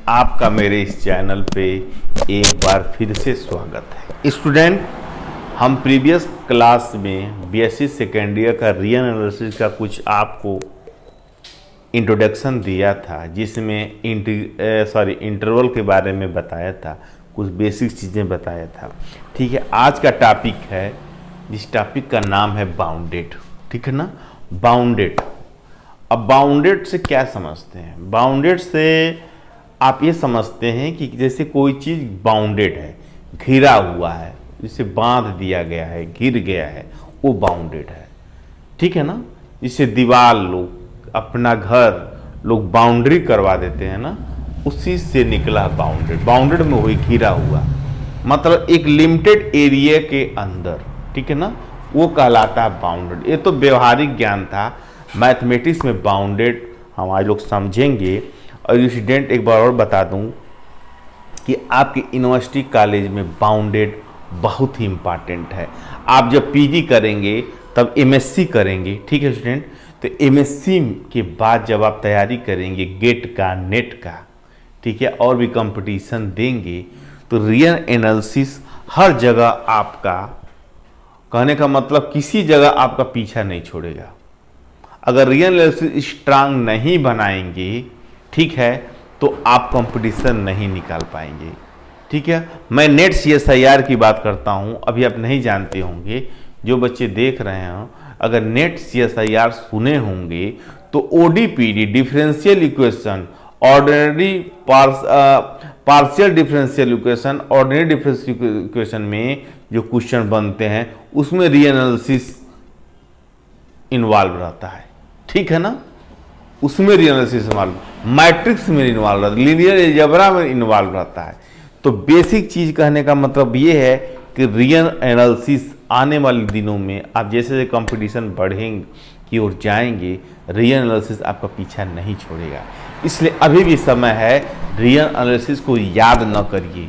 आपका मेरे इस चैनल पे एक बार फिर से स्वागत है। स्टूडेंट, हम प्रीवियस क्लास में बीएससी सेकेंड ईयर का रियल एनालिसिस का कुछ आपको इंट्रोडक्शन दिया था, जिसमें इंटरवल के बारे में बताया था, कुछ बेसिक चीज़ें बताया था। ठीक है, आज का टॉपिक है, जिस टॉपिक का नाम है बाउंडेड। ठीक है ना, बाउंडेड। अब बाउंडेड से क्या समझते हैं? बाउंडेड से आप ये समझते हैं कि जैसे कोई चीज़ बाउंडेड है, घिरा हुआ है, जिसे बांध दिया गया है, घिर गया है, वो बाउंडेड है। ठीक है ना, जिसे दीवार लोग अपना घर लोग बाउंड्री करवा देते हैं ना, उसी से निकला बाउंडेड। बाउंडेड में वही घिरा हुआ, मतलब एक लिमिटेड एरिया के अंदर। ठीक है ना, वो कहलाता है बाउंडेड। ये तो व्यवहारिक ज्ञान था। मैथमेटिक्स में बाउंडेड हम आज लोग समझेंगे। और स्टूडेंट, एक बार और बता दूं कि आपके यूनिवर्सिटी कॉलेज में बाउंडेड बहुत ही इम्पॉर्टेंट है। आप जब पीजी करेंगे तब एमएससी करेंगे। ठीक है स्टूडेंट, तो एमएससी के बाद जब आप तैयारी करेंगे गेट का, नेट का, ठीक है, और भी कंपटीशन देंगे, तो रियल एनालिसिस हर जगह आपका, कहने का मतलब किसी जगह आपका पीछा नहीं छोड़ेगा। अगर रियल एनालिसिस स्ट्रांग नहीं बनाएंगे, ठीक है, तो आप कंपटीशन नहीं निकाल पाएंगे। ठीक है, मैं नेट सीएसआईआर की बात करता हूं, अभी आप नहीं जानते होंगे, जो बच्चे देख रहे हैं, अगर नेट सीएसआईआर सुने होंगे तो ODPD, differential equation, ordinary partial differential equation, ordinary differential equation में जो क्वेश्चन बनते हैं उसमें रियल एनालिसिस इन्वॉल्व रहता है। ठीक है ना, उसमें रियल एनालिसिस इन्वॉल्व, मैट्रिक्स में इन्वॉल्व रहता है, लीनियर अलजेब्रा में इन्वॉल्व रहता है। तो बेसिक चीज कहने का मतलब ये है कि रियल एनालिसिस आने वाले दिनों में आप जैसे जैसे कंपटीशन बढ़ेंगे की ओर जाएंगे, रियल एनालिसिस आपका पीछा नहीं छोड़ेगा। इसलिए अभी भी समय है, रियल एनालिसिस को याद न करिए।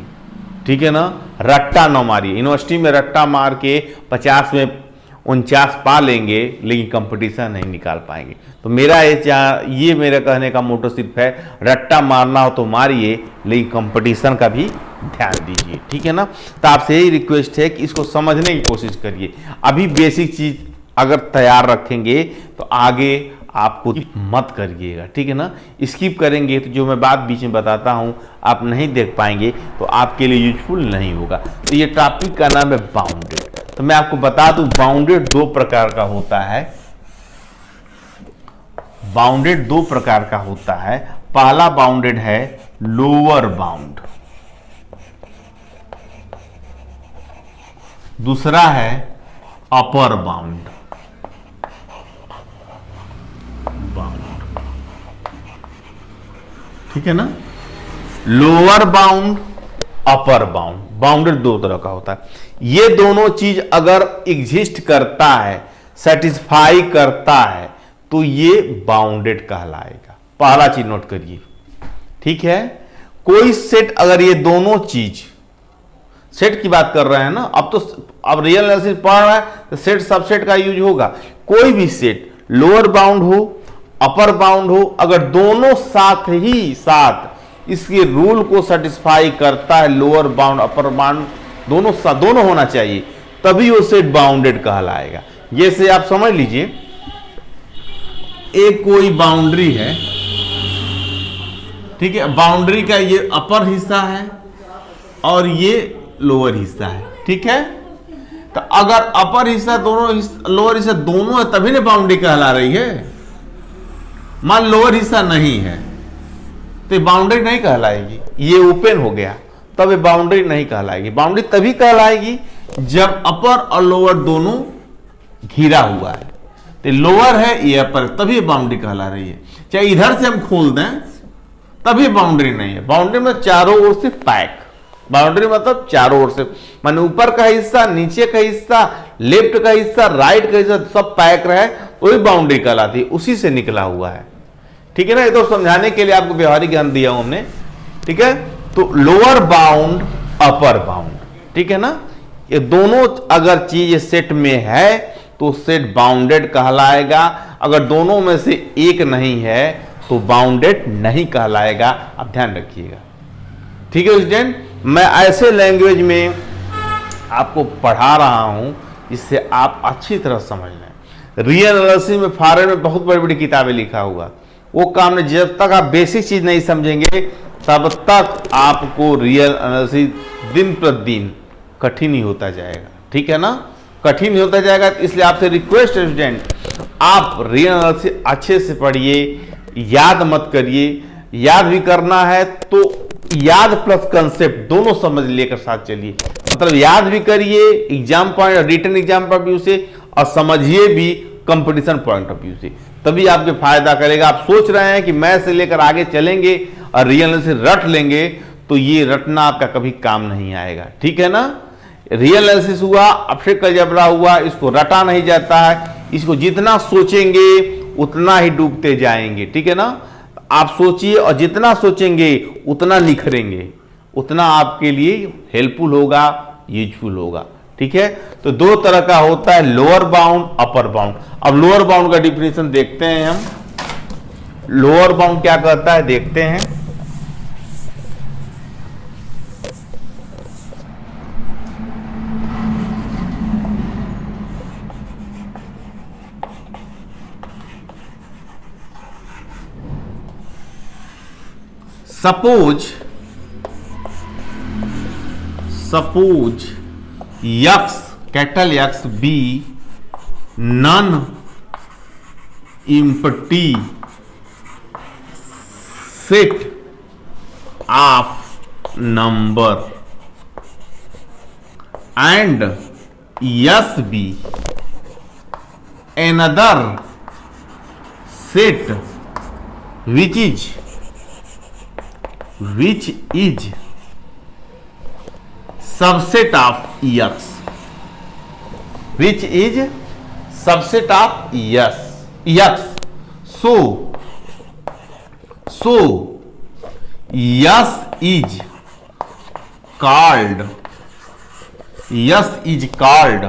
ठीक है ना, रट्टा न मारिए। यूनिवर्सिटी में रट्टा मार के 50 में 49 पा लेंगे, लेकिन कंपटीशन नहीं निकाल पाएंगे। तो मेरा ये मेरा कहने का मोटो सिर्फ है, रट्टा मारना हो तो मारिए, लेकिन कंपटीशन का भी ध्यान दीजिए। ठीक है ना, तो आपसे यही रिक्वेस्ट है कि इसको समझने की कोशिश करिए। अभी बेसिक चीज अगर तैयार रखेंगे तो आगे आपको मत करिएगा। ठीक है ना, स्किप करेंगे तो जो मैं बात बीच में बताता हूं आप नहीं देख पाएंगे, तो आपके लिए यूजफुल नहीं होगा। तो ये टॉपिक का नाम है बाउंडेड। तो मैं आपको बता दूं, बाउंडेड दो प्रकार का होता है। बाउंडेड दो प्रकार का होता है। पहला बाउंडेड है लोअर बाउंड, दूसरा है अपर बाउंड। ठीक है ना, lower bound, upper bound. Bounded दो तरह का होता है। ये दोनों चीज अगर एग्जिस्ट करता है, सेटिस्फाई करता है, तो ये बाउंडेड कहलाएगा। पहला चीज नोट करिए। ठीक है, कोई सेट, अगर ये दोनों चीज, सेट की बात कर रहे हैं ना, अब रियल एनालिसिस पढ़ रहा है तो सेट सबसेट का यूज होगा। कोई भी सेट लोअर बाउंड हो, अपर बाउंड हो, अगर दोनों साथ ही साथ इसके रूल को सेटिस्फाई करता है, लोअर बाउंड अपर बाउंड दोनों होना चाहिए, तभी वो सेट बाउंडेड कहलाएगा। जैसे आप समझ लीजिए, एक कोई बाउंड्री है, ठीक है, बाउंड्री का ये अपर हिस्सा है और ये लोअर हिस्सा है। ठीक है, तो अगर अपर हिस्सा दोनों, लोअर हिस्सा दोनों है, तभी ना बाउंड्री कहला रही है। मान लोअर हिस्सा नहीं है तो ये बाउंड्री नहीं कहलाएगी। ये ओपन हो गया तब ये बाउंड्री नहीं कहलाएगी। बाउंड्री तभी कहलाएगी जब अपर और लोअर दोनों घिरा हुआ है। तो लोअर है, ये अपर, तभी बाउंड्री कहला रही है। चाहे इधर से हम खोल दें तभी बाउंड्री नहीं है। बाउंड्री में चारों ओर से पैक, बाउंड्री मतलब चारों ओर से, माने ऊपर का हिस्सा, नीचे का हिस्सा, लेफ्ट का हिस्सा, राइट का हिस्सा, सब पैक रहे तो ही बाउंड्री कहलाती है। उसी से निकला हुआ है। ठीक है ना, ये तो समझाने के लिए आपको व्यवहारिक ज्ञान दिया हूं हमने। ठीक है, तो लोअर बाउंड, अपर बाउंड, ठीक है ना, ये दोनों अगर चीज सेट में है तो सेट बाउंडेड कहलाएगा। अगर दोनों में से एक नहीं है तो बाउंडेड नहीं कहलाएगा। आप ध्यान रखिएगा। ठीक है स्टूडेंट, मैं ऐसे लैंग्वेज में आपको पढ़ा रहा हूं जिससे आप अच्छी तरह समझ लें। रियल एनालिसिस में फॉरेन में बहुत बड़ी बड़ी किताबें लिखा हुआ, वो काम नहीं। जब तक आप बेसिक चीज नहीं समझेंगे तब तक आपको रियल एनालिसिस दिन प्रतिदिन कठिन ही होता जाएगा, ठीक है ना, कठिन ही होता जाएगा। इसलिए आपसे रिक्वेस्ट है स्टूडेंट, आप रियल एनालिसिस अच्छे से पढ़िए, याद मत करिए। याद भी करना है तो याद प्लस कंसेप्ट दोनों समझ लेकर साथ चलिए, मतलब याद भी करिए exam point, written exam point of view से, और समझिए भी कंपटीशन पॉइंट ऑफ व्यू से, तभी आपके फायदा करेगा। आप सोच रहे हैं कि मैथ से लेकर आगे चलेंगे और रियल एनालिसिस रट लेंगे, तो ये रटना आपका कभी काम नहीं आएगा, ठीक है ना। रियल एनालिसिस हुआ, अब्स्ट्रैक्ट अलजेब्रा हुआ, इसको रटा नहीं जाता है। इसको जितना सोचेंगे उतना ही डूबते जाएंगे, ठीक है ना। आप सोचिए और जितना सोचेंगे उतना निखरेंगे, उतना आपके लिए हेल्पफुल होगा, यूजफुल होगा, ठीक है। तो दो तरह का होता है, लोअर बाउंड, अपर बाउंड। अब लोअर बाउंड का डिफिनेशन देखते हैं हम। लोअर बाउंड क्या कहता है देखते हैं। Suppose X, capital X be non empty set of number and S be another set which is subset of x, which is subset of x. So s is called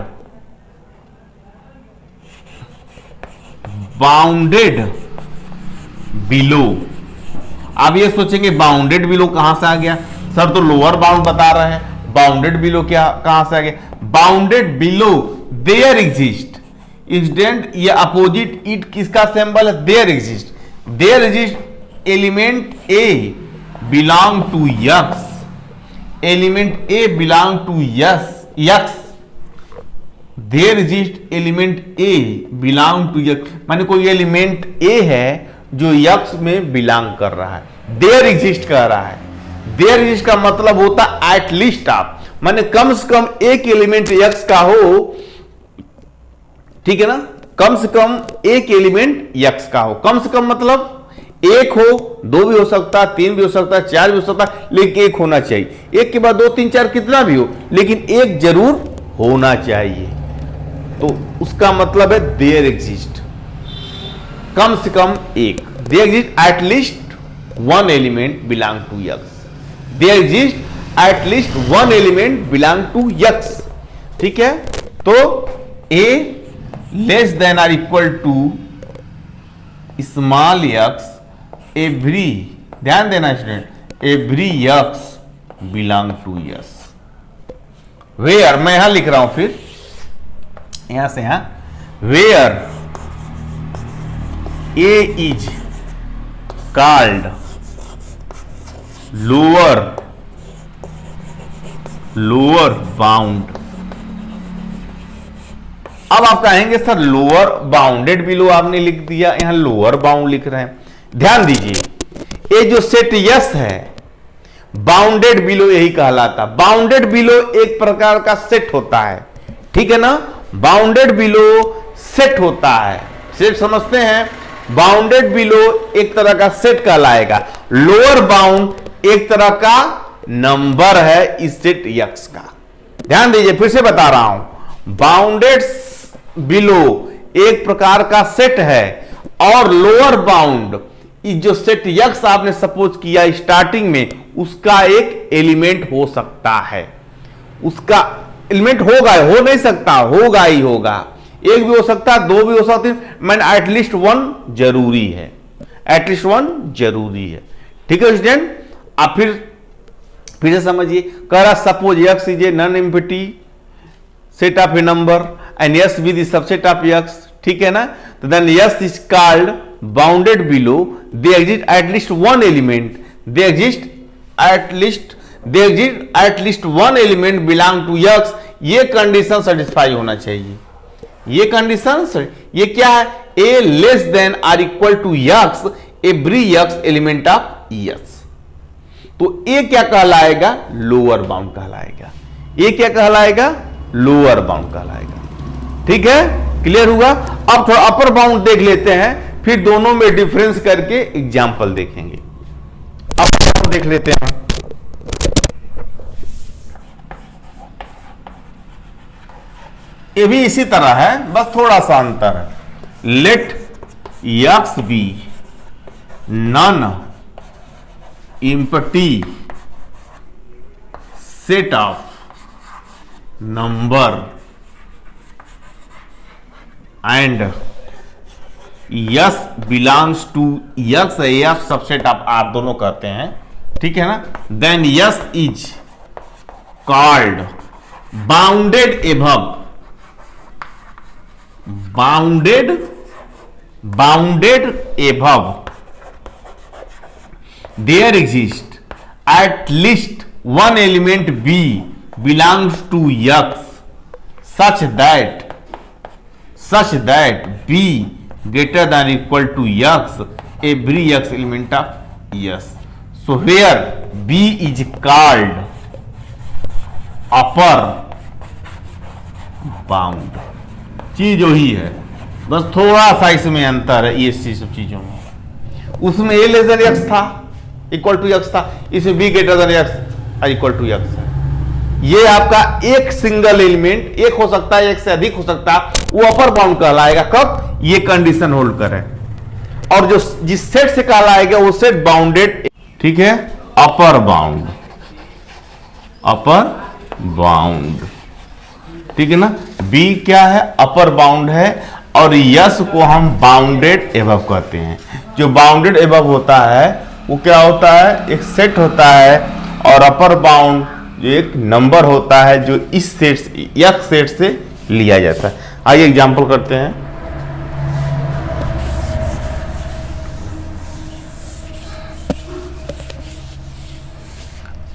bounded below. अब ये सोचेंगे bounded below कहां से आ गया sir, तो lower bound बता रहे हैं, बाउंडेड बिलो क्या कहां से आ गया। Bounded below there exist instant, ये अपोजिट इट किसका सिंबल है, there exist element a belong to X, element a belong to x, there exist element a belong to X, माने कोई एलिमेंट ए है जो यक्स में बिलोंग कर रहा है, देयर एग्जिस्ट कह रहा है। देयर एग्जिस्ट का मतलब होता है एटलीस्ट आप, माने कम से कम एक एलिमेंट यक्स का हो, ठीक है ना, कम से कम एक एलिमेंट यक्स का हो। कम से कम मतलब एक हो, दो भी हो सकता है, तीन भी हो सकता है, चार भी हो सकता है, लेकिन एक होना चाहिए। एक के बाद दो तीन चार कितना भी हो, लेकिन एक जरूर होना चाहिए। तो उसका मतलब है देयर एग्जिस्ट, कम से कम एक, there exist at least one element belong to x, there exist at least one element belong to x, ठीक है। तो A less than or equal to small x every, ध्यान देना student, every x belong to S. Where, मैं यहां लिख रहा हूं, फिर यहां से यहां, where A is called lower bound. अब आप कहेंगे सर लोअर बाउंडेड बिलो आपने लिख दिया, यहां लोअर बाउंड लिख रहे हैं। ध्यान दीजिए, ये जो सेट यस है बाउंडेड बिलो यही कहलाता। बाउंडेड बिलो एक प्रकार का सेट होता है, ठीक है ना, बाउंडेड बिलो सेट होता है। सेट समझते हैं, बाउंडेड बिलो एक तरह का सेट कहलाएगा, लोअर बाउंड एक तरह का नंबर है इस सेट यक्स का। ध्यान दीजिए, फिर से बता रहा हूं, बाउंडेड बिलो एक प्रकार का सेट है और लोअर बाउंड जो सेट यक्स आपने सपोज किया स्टार्टिंग में, उसका एक एलिमेंट हो सकता है, उसका एलिमेंट होगा, हो नहीं सकता, होगा ही होगा। एक भी हो सकता है, दो भी हो सकते हैं, मैंने एटलीस्ट वन जरूरी है, एटलीस्ट वन जरूरी है, ठीक है स्टूडेंट। अब फिर फिर से समझिए, कह रहा suppose x is a non empty set of a number and s with subset of x, ठीक है ना। तो then s is called bounded below, there exist at least one element, there exist at least one element belong to x। ये condition satisfy होना चाहिए। ये condition, ये क्या है, a less than or equal to x every x element of s। तो ए क्या कहलाएगा, लोअर बाउंड कहलाएगा। ए क्या कहलाएगा, लोअर बाउंड कहलाएगा। ठीक है, क्लियर हुआ। अब थोड़ा अपर बाउंड देख लेते हैं, फिर दोनों में डिफरेंस करके एग्जाम्पल देखेंगे। अपर बाउंड देख लेते हैं। ये भी इसी तरह है, बस थोड़ा सा अंतर है। Let x be non empty set of number and s belongs to x f subset of r दोनों कहते हैं, ठीक है ना। Then s is called bounded above, bounded above there exists at least one element b belongs to x such that b greater than or equal to x every x element of s. So here b is called upper bound। चीज वही है, बस थोड़ा सा इसमें अंतर है। ये सब चीजों में, उसमें a लेस देन x था, इक्वल टू x था, इसमें b greater than x equal to x है। ये आपका एक सिंगल एलिमेंट, एक हो सकता है, एक से अधिक हो सकता है, वो अपर बाउंड कहलाएगा। कब, ये कंडीशन होल्ड करे। और जो जिस सेट से कहलाएगा वो सेट बाउंडेड, ठीक है, अपर बाउंड, अपर बाउंड, ठीक है ना। b क्या है, अपर बाउंड है, और s को हम बाउंडेड एबव कहते हैं। जो बाउंडेड एबव होता है वो क्या होता है, एक सेट होता है, और अपर बाउंड जो एक नंबर होता है जो इस सेट से, x सेट से लिया जाता है। आइए एग्जांपल करते हैं।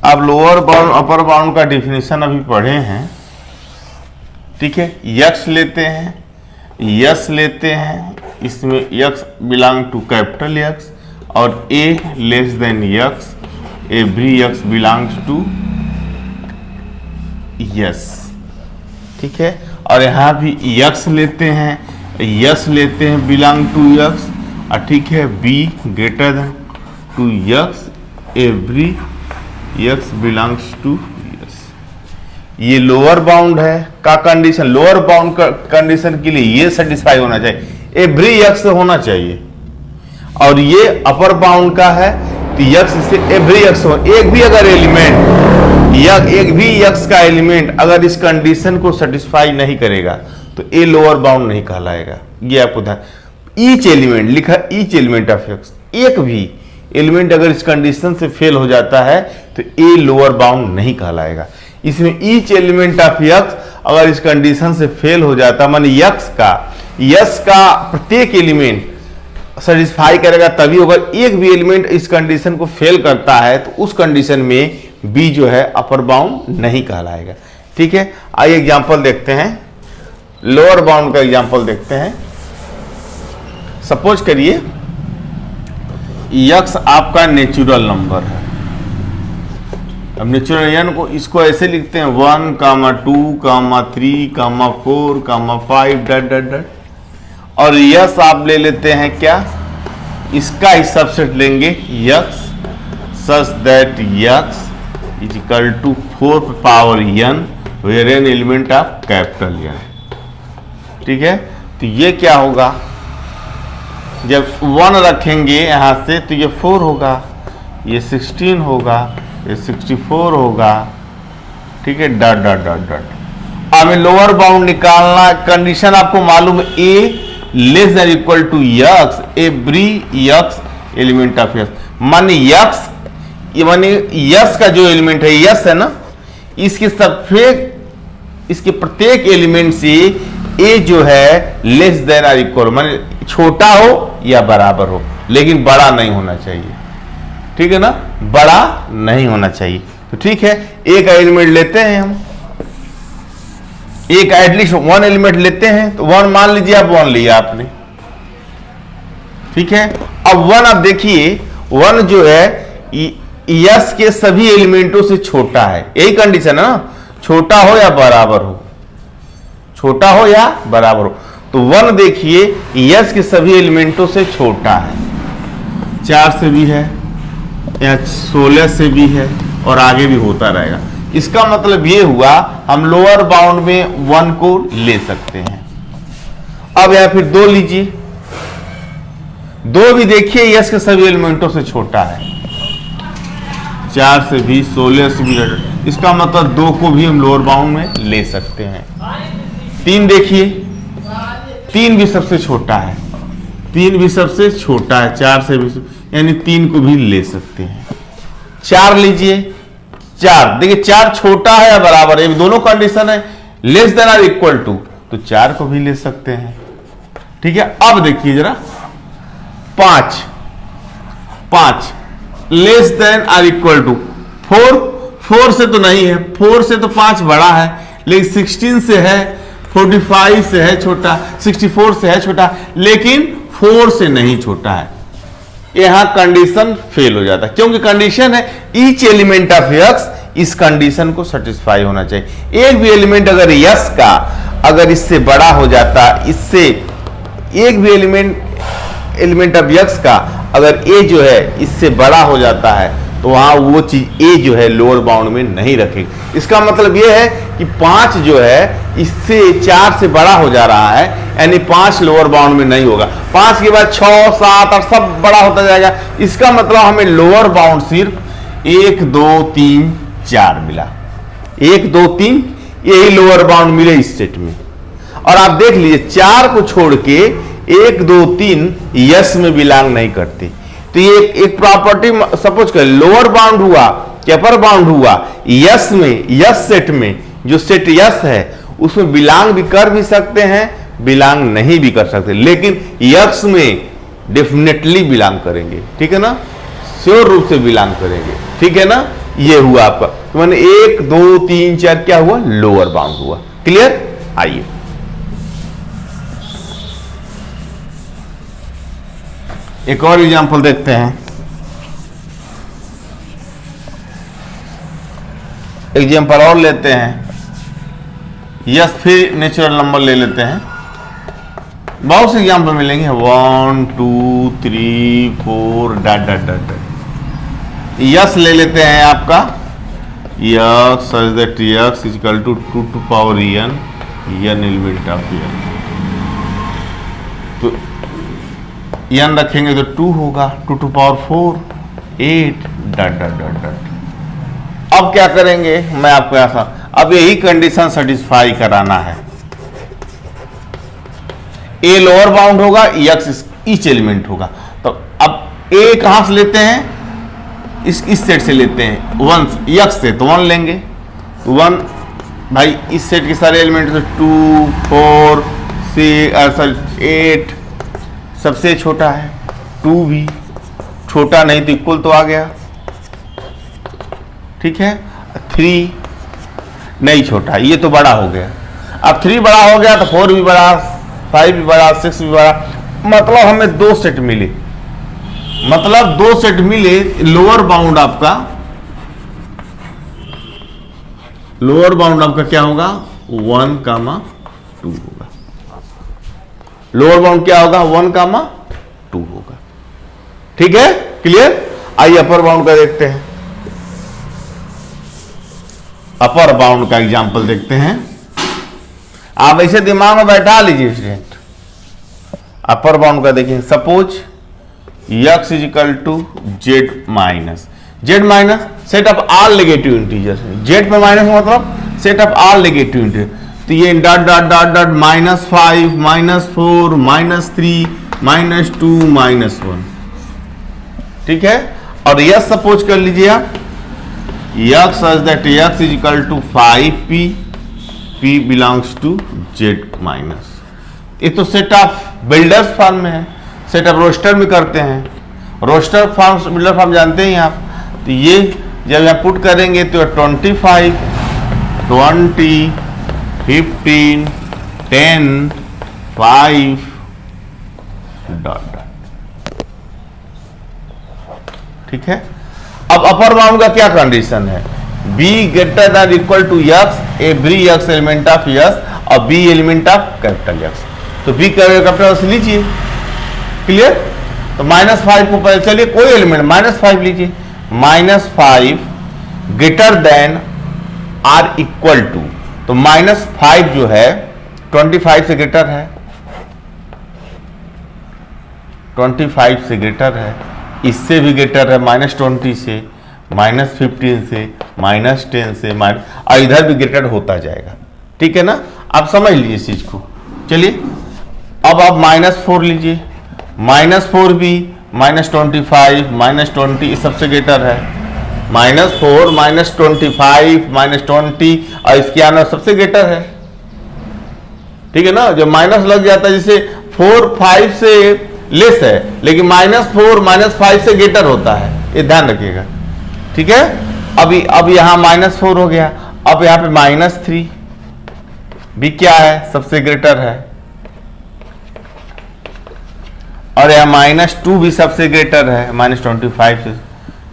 अब लोअर बाउंड अपर बाउंड का डिफिनेशन अभी पढ़े हैं, ठीक है। x लेते हैं, s लेते हैं, इसमें x belong to capital X और a less than x every x belongs to s, ठीक है। और यहाँ भी x लेते हैं, s लेते हैं बिलोंग टू x, और ठीक है, b greater than to x every x belongs to s। ये लोअर बाउंड है का कंडीशन। लोअर बाउंड का कंडीशन के लिए ये सेटिस्फाई होना चाहिए, एवरी x होना चाहिए। और ये अपर बाउंड का है, तो x से एवरी x हो। एक भी अगर एलिमेंट या एक भी x का एलिमेंट अगर इस कंडीशन को सेटिस्फाई नहीं करेगा तो ए लोअर बाउंड नहीं कहलाएगा। ये आपको ध्यान, ईच एलिमेंट लिखा, ईच एलिमेंट ऑफ x, एक भी एलिमेंट अगर इस कंडीशन से फेल हो जाता है तो ए लोअर बाउंड नहीं कहलाएगा। इसमें ईच एलिमेंट ऑफ x अगर इस कंडीशन से फेल हो जाता, माने यस का प्रत्येक एलिमेंट सेटिस्फाई करेगा तभी होगा। एक भी एलिमेंट इस कंडीशन को फेल करता है तो उस कंडीशन में बी जो है अपर बाउंड नहीं कहलाएगा, ठीक है। आइए एग्जांपल देखते हैं, लोअर बाउंड का एग्जांपल देखते हैं। सपोज करिए x आपका नेचुरल नंबर है। अब नेचुरल n को इसको ऐसे लिखते हैं 1, 2, 3, 4, 5 डट डट डट। और यस आप ले लेते हैं क्या, इसका ही सबसेट लेंगे x such that x is equal to 4 power n where n element of capital n, ठीक है। तो ये क्या होगा, जब 1 रखेंगे यहां से तो ये 4 होगा, ये 16 होगा, ये 64 होगा, ठीक है, डट डट डट डट। हमें लोअर बाउंड निकालना, कंडीशन आपको मालूम है, a less than equal to x every x element of x। माने x ये माने यस का जो एलिमेंट है, यस है ना, इसके प्रत्येक एलिमेंट से ए जो है लेस देन और इक्वल, माने छोटा हो या बराबर हो, लेकिन बड़ा नहीं होना चाहिए। ठीक है ना, बड़ा नहीं होना चाहिए। तो ठीक है, एक एलिमेंट लेते हैं हम, एक एटलीस्ट वन एलिमेंट लेते हैं। तो वन मान लीजिए, आप वन लिया आपने, ठीक है। अब वन आप देखिए, वन जो है यस के सभी एलिमेंटों से छोटा है, यही कंडीशन है ना, छोटा हो या बराबर हो, छोटा हो या बराबर हो। तो वन देखिए यस के सभी एलिमेंटों से छोटा है, 4 से भी है या 16 से भी है, और आगे भी होता रहेगा। इसका मतलब ये हुआ हम लोअर बाउंड में 1 को ले सकते हैं। अब या फिर 2 लीजिए, 2 भी देखिए यस के सभी एलिमेंटों से छोटा है, 4 से भी 16 से भी, इसका मतलब 2 को भी हम लोअर बाउंड में ले सकते हैं। 3 देखिए, 3 भी सबसे छोटा है, 3 भी सबसे छोटा है, 4 से भी, यानी 3 को भी ले सकते हैं। 4 लीजिए, 4 देखिए, 4 छोटा है या बराबर है, दोनों कंडीशन है, लेस देन और इक्वल टू, तो 4 को भी ले सकते हैं। ठीक है। अब देखिए जरा 5 लेस देन और इक्वल टू 4 से तो नहीं है, 4 से तो 5 बड़ा है, लेकिन 16 से है, 45 से है छोटा, 64 से है छोटा, लेकिन 4 से नहीं छोटा है। यहां कंडीशन फेल हो जाता है, क्योंकि कंडीशन है ईच एलिमेंट ऑफ एक्स, इस कंडीशन को सेटिस्फाई होना चाहिए। एक भी एलिमेंट अगर यस का अगर इससे बड़ा हो जाता, इससे एक भी एलिमेंट ऑफ एक्स का अगर ए जो है इससे बड़ा हो जाता है, तो वहां वो चीज ए जो है लोअर बाउंड में नहीं रखेगी। इसका मतलब ये है कि 5 जो है इससे 4 से बड़ा हो जा रहा है, यानी 5 लोअर बाउंड में नहीं होगा। 5 के बाद 6, 7 और सब बड़ा होता जाएगा। इसका मतलब हमें लोअर बाउंड सिर्फ 1, 2, 3, 4 मिला, 1, 2, 3 यही लोअर बाउंड मिले इस सेट में। और आप देख लीजिए 4 को छोड़ के 1, 2, 3 यस में बिलोंग नहीं करते। तो ये एक प्रॉपर्टी सपोज कर, लोअर बाउंड हुआ कि अपर बाउंड हुआ, यस में, यस सेट में, जो सेट यस है उसमें बिलोंग भी कर भी सकते हैं, बिलोंग नहीं भी कर सकते, लेकिन यस में डेफिनेटली बिलोंग करेंगे। ठीक है ना, श्योर रूप से बिलोंग करेंगे। ठीक है ना, ये हुआ आपका, तो मैंने 1, 2, 3, 4 क्या हुआ, लोअर बाउंड हुआ। क्लियर। आइए एक और एग्जांपल देखते हैं। एग्जांपल और लेते हैं, यस फिर नेचुरल नंबर ले लेते हैं। बहुत से एग्जांपल मिलेंगे, 1, 2, 3, 4 डॉट डॉट डॉट। यस ले लेते हैं आपका, S such that S is equal to 2 to power n element of n। तो n रखेंगे तो 2 होगा, 2 to power 4 8 dot dot dot dot. अब क्या करेंगे, मैं आपको ऐसा, अब यही कंडीशन सेटिस्फाई कराना है। ए लोअर बाउंड होगा, एक्स ईच एलिमेंट होगा। तो अब ए कहां से लेते हैं, इस सेट से लेते हैं, 1 एक्स से, तो 1 लेंगे। तो 1 भाई इस सेट के सारे एलिमेंट से 2, 4, 6 8 सबसे छोटा है, 2 भी छोटा नहीं तो इक्वल तो आ गया। ठीक है। 3 नहीं छोटा, ये तो बड़ा हो गया। अब 3 बड़ा हो गया तो 4 भी बड़ा, 5 भी बड़ा, 6 भी बड़ा। मतलब हमें 2 सेट मिले, मतलब 2 सेट मिले। लोअर बाउंड आपका, लोअर बाउंड आपका क्या होगा, 1, 2 होगा। लोअर बाउंड क्या होगा, 1, 2 होगा। ठीक है, क्लियर। आइए अपर बाउंड का देखते हैं। अपर बाउंड का एग्जांपल देखते हैं। आप ऐसे दिमाग में बैठा लीजिए स्टूडेंट। अपर बाउंड का देखिए, suppose x is equal to Z minus set of all negative integer. Z पे माइनस मतलब set of all negative integer. तो ये डॉट डॉट डॉट डॉट -5 -4 -3 -2 -1। ठीक है। और यस सपोज कर लीजिए आप, X such that X is equal to 5p, p belongs to z minus. ये तो सेट ऑफ बिल्डर्स फॉर्म में है, सेट ऑफ रोस्टर में करते हैं, रोस्टर फॉर्म बिल्डर फॉर्म जानते हैं आप। तो ये जब यहाँ पुट करेंगे तो 25, 20, 15, 10, 5 डॉट। ठीक है। अब अपर बाउंड का क्या कंडीशन है, b greater than equal to X, every X element of S और b element of capital X. तो b कैपिटल यक्स लीजिए, क्लियर। तो -5 को पहले, चलिए कोई एलिमेंट -5 लीजिए, -5 greater than or equal to, तो -5 जो है 25 से ग्रेटर है, 25 से ग्रेटर है, इससे भी ग्रेटर है -20 से, -15 से, -10 से, और इधर भी ग्रेटर होता जाएगा। ठीक है ना, आप समझ लीजिए इस चीज को। चलिए अब आप -4 लीजिए, -4 भी -25, -20 सबसे ग्रेटर है, -4, -25, -20 और इसके आना सबसे ग्रेटर है। ठीक है ना, जब माइनस लग जाता है, जैसे 4 5 से लेस है लेकिन -4 -5 से ग्रेटर होता है, ये ध्यान रखिएगा। ठीक है, अब यहां -4 हो गया, अब यहां पे -3 भी क्या है, सबसे ग्रेटर है, और यहां -2 भी सबसे ग्रेटर है -25 से।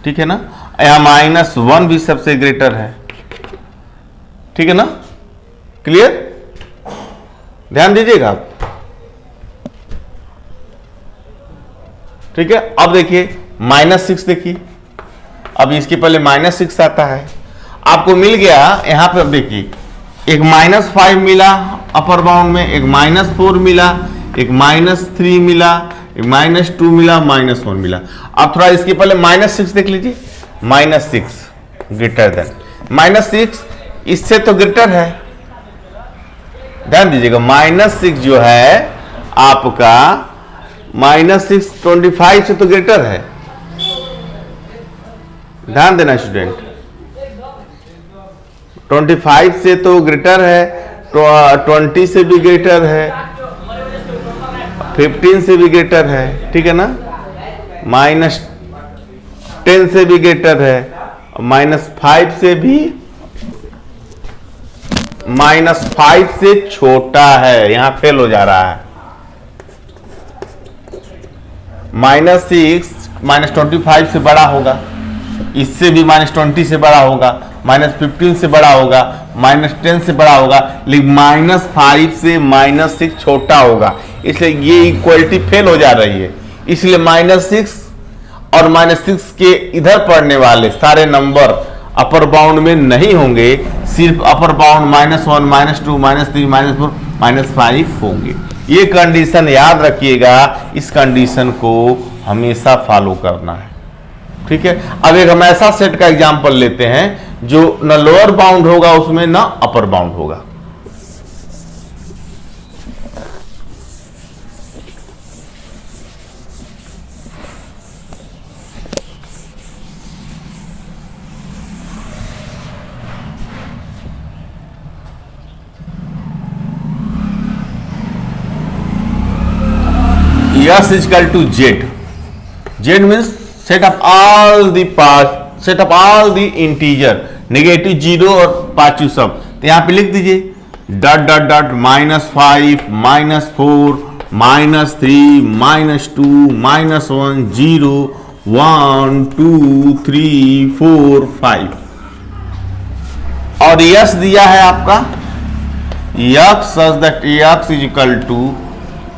ठीक है ना, यहां -1 भी सबसे ग्रेटर है। ठीक है ना, क्लियर, ध्यान दीजिएगा आप। ठीक है, अब देखिए -6 देखिए, अब इसके पहले -6 आता है, आपको मिल गया यहां पे। अब देखिए एक -5 मिला अपर बाउंड में, एक -4 मिला, एक -3 मिला, एक -2 मिला, -1 मिला। अब थोड़ा इसके पहले -6 देख लीजिए, -6 ग्रेटर देन, -6 इससे तो ग्रेटर है, ध्यान दीजिएगा। -6 जो है आपका -6 25 से तो ग्रेटर है, ध्यान देना स्टूडेंट, 25 से तो ग्रेटर है, 20 से भी ग्रेटर है, 15 से भी ग्रेटर है। ठीक है ना, -10 से भी ग्रेटर है, -5 से भी, -5 से छोटा है, यहां फेल हो जा रहा है। -6 -25 से बड़ा होगा, इससे भी -20 से बड़ा होगा, -15 से बड़ा होगा, -10 से बड़ा होगा, लेकिन -5 से -6 छोटा होगा, इसलिए ये इक्वलिटी फेल हो जा रही है। इसलिए -6 और -6 के इधर पढ़ने वाले सारे नंबर अपर बाउंड में नहीं होंगे, सिर्फ अपर बाउंड -1, -2, -3, -4, -5 होंगे। ये कंडीशन याद रखिएगा, इस कंडीशन को हमेशा फॉलो करना है। ठीक है, अब एक हम ऐसा सेट का एग्जांपल लेते हैं जो न लोअर बाउंड होगा उसमें, न अपर बाउंड होगा। S is equal to Z. Z means set up all the parts, set up all the integer, negative 0 और पॉजिटिव सब। तो यहां पे लिख दीजिए डॉट डॉट डॉट -5, -4, -3, -2, -1, 0, 1, 2, 3, 4, 5। और यस दिया है आपका X such that X is equal to,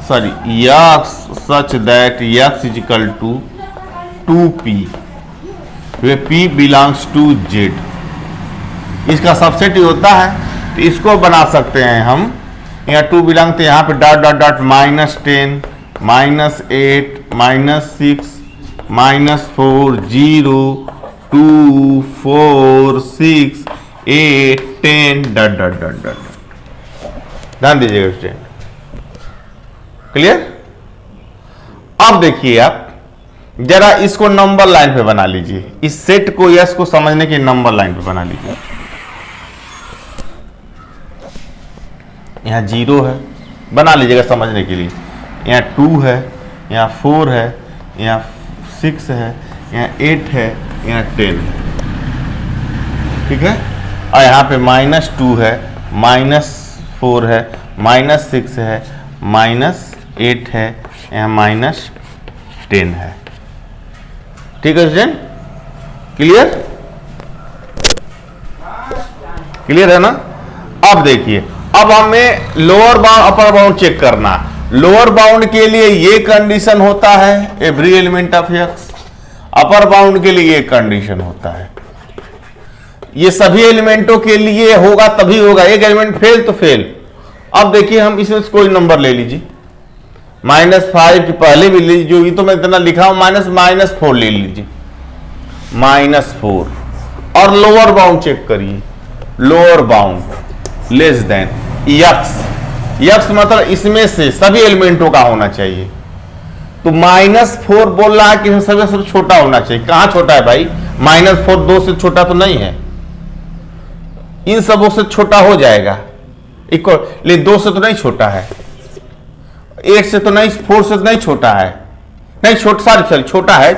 sorry X such that X is equal to 2p, p belongs to z। इसका सबसेट ही होता है, तो इसको बना सकते हैं हम। यहाँ 2 बिलोंग, तो यहाँ पे dot dot dot -10, -8, -6, -4, 0, 2, 4, 6, 8, 10 dot dot dot dot. ध्यान दीजिएगा स्टूडेंट, क्लियर। अब देखिए आप जरा इसको नंबर लाइन पे बना लीजिए, इस सेट को यस को समझने की नंबर लाइन पे बना लीजिए। यहां 0 है, बना लीजिएगा समझने के लिए। यहाँ 2 है, यहाँ 4 है, यहाँ 6 है, यहाँ 8 है, यहाँ 10 है, ठीक है। और यहाँ पे -2 है, -4 है, -6 है, -8 है, यहाँ -10 है, ठीक है स्टूडेंट। क्लियर? क्लियर है ना? अब देखिए, अब हमें lower bound upper bound check करना। लोअर बाउंड के लिए ये कंडीशन होता है every element of X, upper bound के लिए ये कंडीशन होता है। ये सभी एलिमेंटों के लिए होगा तभी होगा, एक एलिमेंट फेल तो फेल। अब देखिए, हम इसमें से कोई नंबर ले लीजिए, -5 के पहले भी लीजिए, जो ये तो मैं इतना लिखा हूं -4 ले लीजिए, -4। और लोअर बाउंड चेक करिए, lower bound less than x, x मतलब इसमें से सभी एलिमेंटों का होना चाहिए। तो -4 बोल रहा है कि सबसे सबसे छोटा होना चाहिए। कहां छोटा है भाई? -4 2 से छोटा तो नहीं है, इन सबों से छोटा हो जाएगा इक्वल, लेकिन 2 से तो नहीं छोटा है, 8 से तो नहीं, 4 से तो नहीं छोटा है, नहीं सॉरी छोटा है,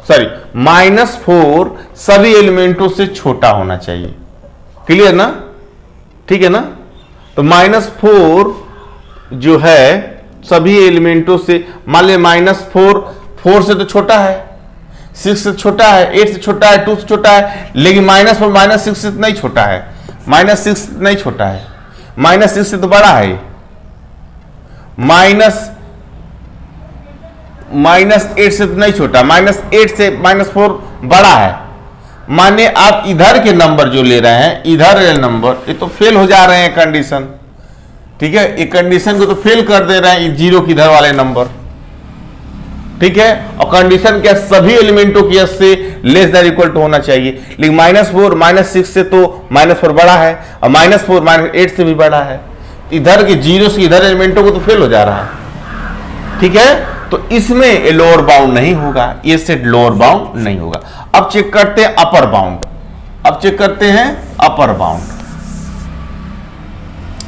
सॉरी। -4 सभी एलिमेंटों से छोटा होना चाहिए। क्लियर ना? ठीक है ना? तो -4 जो है सभी एलिमेंटों से, मान ले -4 से तो छोटा है, 6 से छोटा है, 8 से छोटा है, 2 से छोटा है, लेकिन -4 -6 से तो नहीं छोटा है, -6 नहीं छोटा है, -6 से तो बड़ा है, -8 से तो नहीं छोटा, -8 से -4 बड़ा है। माने आप इधर के नंबर जो ले रहे हैं, इधर नंबर, ये तो फेल हो जा रहे हैं कंडीशन, ठीक है। ये कंडीशन को तो फेल कर दे रहे हैं 0 की इधर वाले नंबर, ठीक है। और कंडीशन क्या? सभी एलिमेंटों की से लेस देन इक्वल टू होना चाहिए, लेकिन -4 -6 से तो -4 बड़ा है, और -4 -8 से भी बड़ा है। इधर के 0 से इधर एलिमेंटों को तो फेल हो जा रहा है, ठीक है। तो इसमें लोअर बाउंड नहीं होगा, ये सेट लोअर बाउंड नहीं होगा। अब चेक करते हैं अपर बाउंड,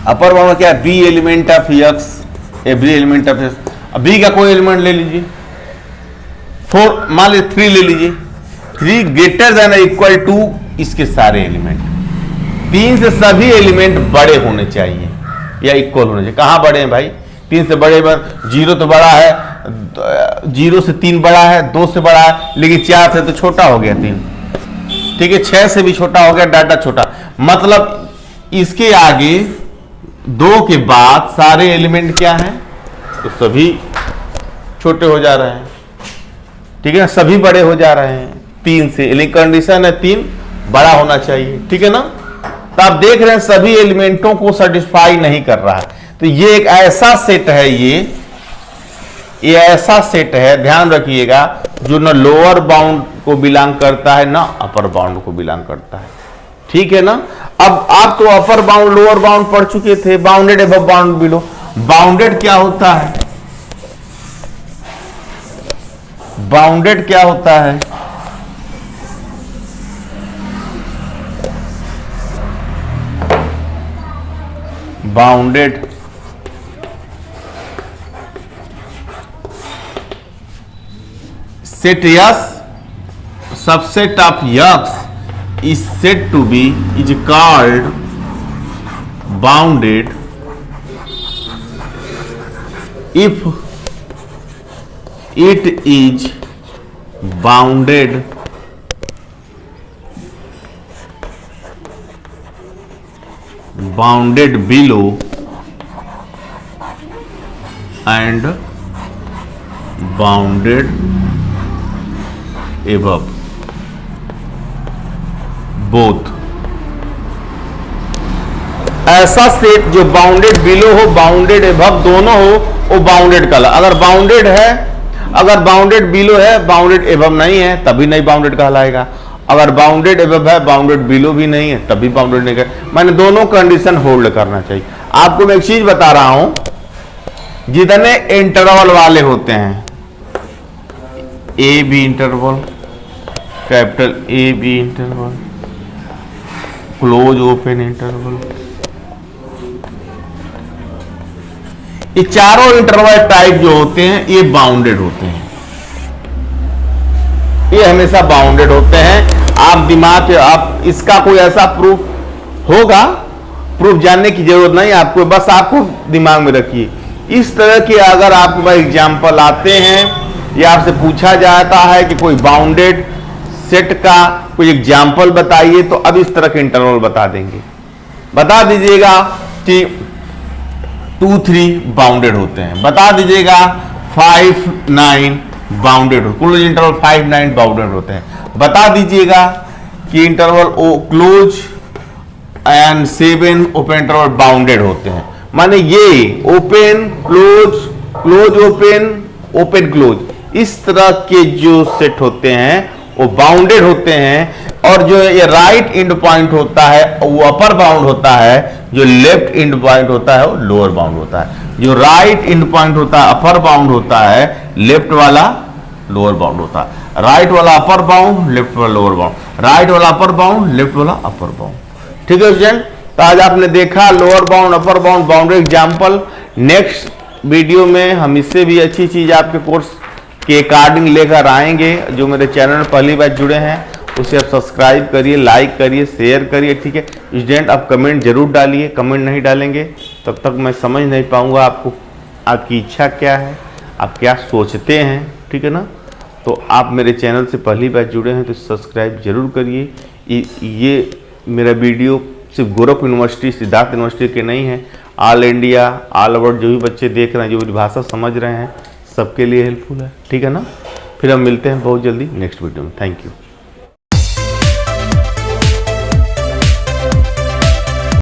अपर बाउंड क्या है? B element of X, every element of X. B का कोई एलिमेंट ले लीजिए, 4 मान लीजिए, 3 ले लीजिए, 3 ग्रेटर देन इक्वल टू इसके सारे एलिमेंट, 3 से सभी एलिमेंट बड़े होने चाहिए या इक्वल होने चाहिए। कहां बड़े हैं भाई? 3 से बड़े, 0 तो बड़ा है, 0 से 3 बड़ा है, 2 से बड़ा है, लेकिन 4 से तो छोटा हो गया 3, ठीक है। 6 से भी छोटा हो गया, डाटा छोटा, मतलब इसके आगे 2 के बाद सारे एलिमेंट क्या हैं? तो सभी छोटे हो जा रहे हैं, ठीक है ना, सभी बड़े हो जा रहे हैं 3 से, लेकिन कंडीशन है 3 बड़ा होना चाहिए, ठीक है ना। तो आप देख रहे हैं सभी एलिमेंटों को सेटिस्फाई नहीं कर रहा है। तो ये एक ऐसा सेट है, ये ऐसा सेट है, ध्यान रखिएगा, जो ना लोअर बाउंड को बिलोंग करता है ना अपर बाउंड को बिलोंग करता है, ठीक है ना। अब आप तो अपर बाउंड लोअर बाउंड पढ़ चुके थे, bounded above bound below. Bounded क्या होता है? बाउंडेड क्या होता है? Bounded set S, subset of X is said to be is called bounded if it is bounded below and bounded above both। ऐसा सेट जो बाउंडेड बिलो हो, bounded above दोनों हो, वो बाउंडेड कहलाएगा। अगर बाउंडेड है, अगर बाउंडेड बिलो है, बाउंडेड एबव नहीं है, तभी नहीं बाउंडेड कहलाएगा। अगर बाउंडेड एबव है, बाउंडेड बिलो भी नहीं है, तभी बाउंडेड नहीं कहलाएगा। मैंने दोनों कंडीशन होल्ड करना चाहिए। आपको मैं एक चीज बता रहा हूं, जितने इंटरवल वाले होते हैं, A B interval, capital A B interval, close open interval. ये चारों इंटरवल टाइप जो होते हैं ये बाउंडेड होते हैं, ये हमेशा बाउंडेड होते हैं। आप दिमाग पे आप इसका कोई ऐसा प्रूफ होगा, प्रूफ जानने की जरूरत नहीं आपको, बस आपको दिमाग में रखिए। इस तरह के अगर आपके पास एग्जाम्पल आते हैं या आपसे पूछा जाता है कि कोई बाउंडेड सेट का कोई एग्जाम्पल बताइए, तो अब इस तरह के इंटरवल बता देंगे। बता दीजिएगा कि 2, 3 बाउंडेड होते हैं, बता दीजिएगा 5, 9 बाउंडेड हो, क्लोज इंटरवल 5, 9 बाउंडेड होते हैं। बता दीजिएगा कि interval O close and 7 open interval bounded होते हैं। माने ये open close, close open, open close, इस तरह के जो सेट होते हैं वो बाउंडेड होते हैं। और जो ये राइट एंड पॉइंट होता है वो अपर बाउंड होता है, जो लेफ्ट एंड पॉइंट होता है वो लोअर बाउंड होता है। जो राइट एंड पॉइंट होता है अपर बाउंड होता है, लेफ्ट वाला लोअर बाउंड होता है। राइट वाला अपर बाउंड, लेफ्ट वाला लोअर बाउंड, राइट वाला अपर बाउंड, लेफ्ट वाला अपर बाउंड। ठीक है स्टूडेंट, तो आज आपने देखा lower bound, upper bound, boundary example. Next video में हम इससे भी अच्छी चीज आपके कोर्स के अकॉर्डिंग लेकर आएंगे। जो मेरे चैनल में पहली बार जुड़े हैं उसे आप सब्सक्राइब करिए, लाइक करिए, शेयर करिए। ठीक है स्टूडेंट, आप कमेंट जरूर डालिए, कमेंट नहीं डालेंगे तब तक मैं समझ नहीं पाऊंगा आपको आपकी इच्छा क्या है, आप क्या सोचते हैं। ठीक है ना, तो आप मेरे चैनल से पहली बार जुड़े हैं तो सब्सक्राइब जरूर करिए। ये मेरा वीडियो सिर्फ गोरखपुर यूनिवर्सिटी, सिद्धार्थ यूनिवर्सिटी के नहीं है, ऑल इंडिया, ऑल ओवर जो भी बच्चे देख रहे हैं, जो भी भाषा समझ रहे हैं, सबके लिए हेल्पफुल है। ठीक है ना, फिर हम मिलते हैं बहुत जल्दी नेक्स्ट वीडियो में। Thank you.